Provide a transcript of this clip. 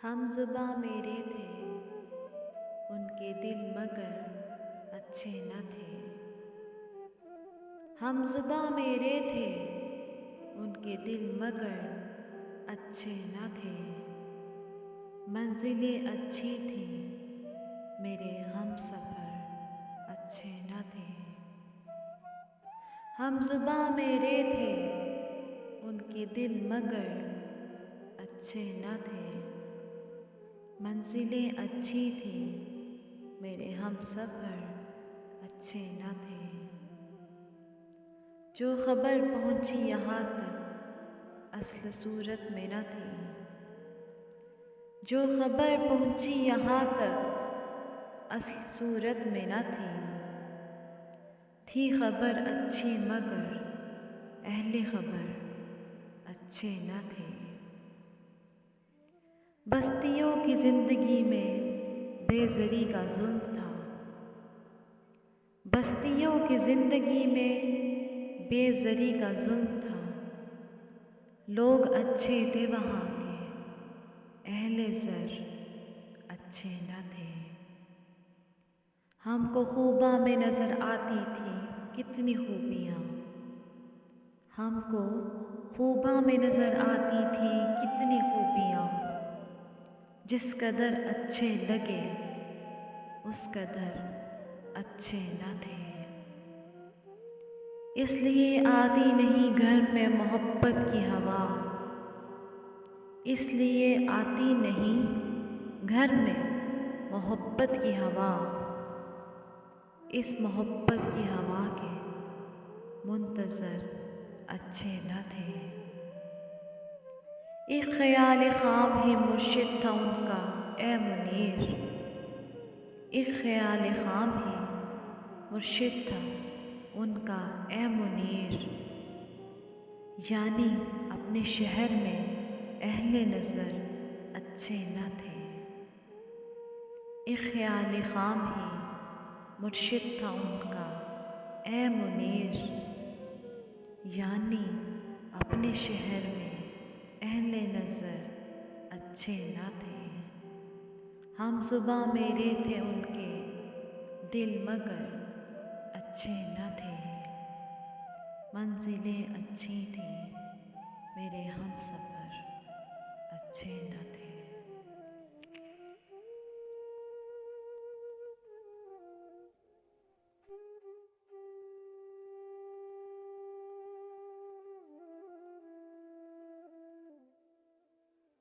हमज़ुबां मेरे थे, उनके दिल मगर अच्छे न थे। हमज़ुबां मेरे थे, उनके दिल मगर अच्छे न थे। मंज़िलें अच्छी थीं, मेरे हमसफ़र अच्छे न थे। हमज़ुबां मेरे थे, उनके दिल मगर अच्छे न थे। मंज़िलें अच्छी थीं, मेरे हमसफ़र अच्छे न थे। जो ख़बर पहुँची यहाँ तक असल सूरत में न थी। जो ख़बर पहुँची यहाँ तक असल सूरत में न थी ख़बर अच्छी मगर अहले ख़बर अच्छे न थे। बस्तियों की ज़िंदगी में बेज़री का ज़ुल्म था। बस्तियों की ज़िंदगी में बेज़री का ज़ुल्म था। लोग अच्छे थे वहाँ के, अहले ज़र अच्छे न थे। हमको खूबा में नज़र आती थी कितनी खूबियाँ। हमको खूबा में नज़र आती थी कितनी खूबियाँ। जिस कदर अच्छे लगे उस कदर अच्छे न थे। इसलिए आती नहीं घर में मोहब्बत की हवा। इसलिए आती नहीं घर में मोहब्बत की हवा। इस मोहब्बत की हवा के मुंतज़र अच्छे न थे। एक ख़याल ख़्वाब ही मुर्शिद था उनका ए मुनीर। एक ख़याल ख़्वाब ही मुर्शिद था उनका ए मुनीर। यानी अपने शहर में अहले नज़र अच्छे न थे। एक ख़याल ख़्वाब ही मुर्शिद था उनका ए मुनीर। यानी अपने शहर में अहले नज़र अच्छे न थे। हमज़ुबां मेरे थे उनके दिल मगर अच्छे न थे। मंज़िलें अच्छी थीं, मेरे हमसफ़र अच्छे न थे।